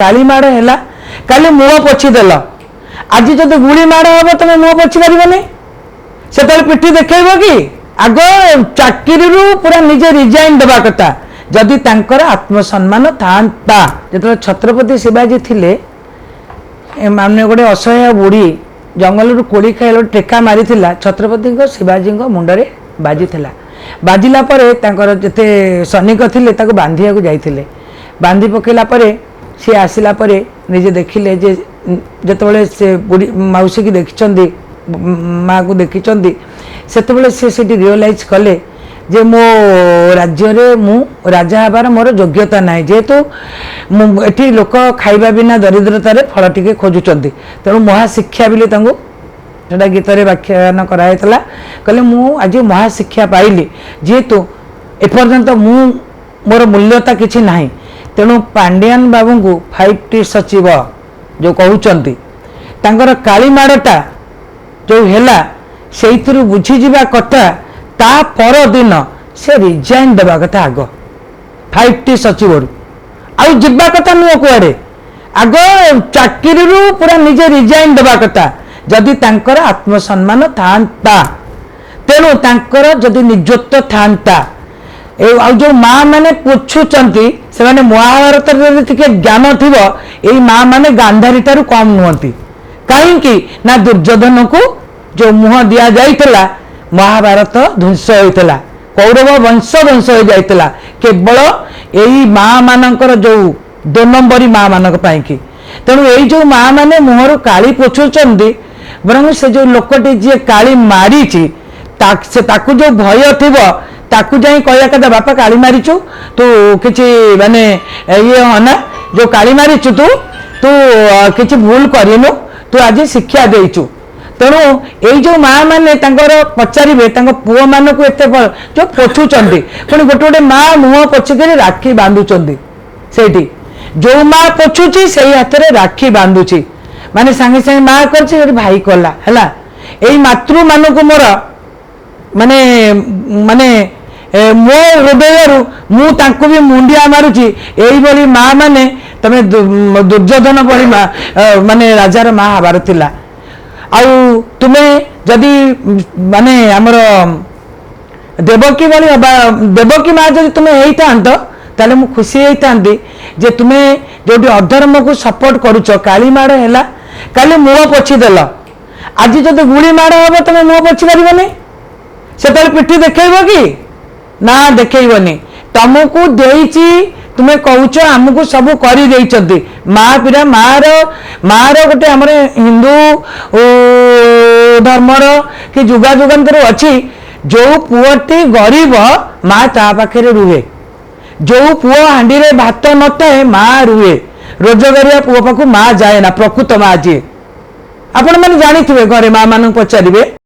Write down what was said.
काली माड़ है काली मुह पोछीदेल आज जब गुड़ी माड़ हम तुम मुह पोछि पार से पिठी देखेब कि आग चाकरी पूरा निजे रिजाइन देवा कथा जदि आत्मसम्मान था जो छत्रपति शिवाजी थिले मान गोटे असहाय बुढ़ी जंगल कोड़ी खाई टेका मारी छत्रपति शिवाजी मुंडरे बाजी बाजिला जिते सैनिक थे बांधिया जाते बांधि पकेला सी आसला निजे देखिले जे जिते से बुढ़ी मौसी की देखी माँ को देखी से रियलाइज कले जे मो राज्य रे मु राजा हबार मोर योग्यता ना जेहेतु एटी लोक खाइबा बिना दरिद्रतार फल टिके खोजुचंती तेणु महाशिक्षा बोली सेटा गीत व्याख्यान कराइला कहले मु आज महाशिक्षा पाइली जेहेतु एपर्यंत मु मोर मूल्यता किछि नाही तेणु पांडियान बाबू को 5T सचिव जो कहते काली माड़टा जो है से बुझीजा कथा ता पर दिन से रिजाइन देवा कथा आग 5T सचिव आउ जीवा कथा नुह कुआड़े आग चाकरी पूरा निजे रिजाइन देवा कथा जदि आत्मसम्मान था तेणु जदि निजत्व था जो माँ मैंने पोछुंट से महाभारत ज्ञान थी यही माँ मैंने गांधारी ठारू कम नुहति कहीं ना दुर्योधन को जो मुह दि जाइला महाभारत ध्वंस होता कौरव वंश ध्वंस हो जाता केवल यही माँ मानकर जो 2 नंबरी माँ मान तेणु यही जो माँ मैंने मुहर काली पोछुंट बरं से जो लोकटी जी काली मारी जो भय थी ताकू जाई कहया कदा बापा काली मारीचु तू किछि माने ये हना जो काली मारीचु तू किछि भूल करिनु तू आज शिक्षा देइचु तेणु यही जो माँ मैंने पचारे पुओ मान को एत जो पोछुंट पुणी गोटे गोटे माँ मुह पोछिक राखी बांधुंट से जो माँ पोछुची से हाथ में राखी बांधुची माने सांगे सांगे माँ कर भाई कला है यही मातृ मान को मोर माने माने मो हृदय मुझे भी मुंडिया मारुची यही भली माँ माने तमे दुर्योधन भली माने राजार माँ हबार थिला आउ तुमे जदि माने आमर देवकी भली देवकी माँ जदि तुमे होता ताले मु खुशी होता जे तुमे जो अधर्म को सपोर्ट करुच काली माड़ है काली मुह पोछीदेल आज जब गुड़ी माड़ हम तुम मुह पोछि पार से पिठी देखेब कि ना देखेबनी तुमको देइची तुम्हें कहूच आमको सब कर माँ पीरा मार गोटे आम हिंदू धर्मर कि जुगा जुगान्तर अच्छी जो पुअटी गरीब माँ ता पाखे रुहे जो पुओ हांडी रे भात नए माँ रुहे रोजगारिया पुओ पाक माँ जाए ना प्रकृत माँ जी आपण मैंने जानी घरे माँ मान पचारे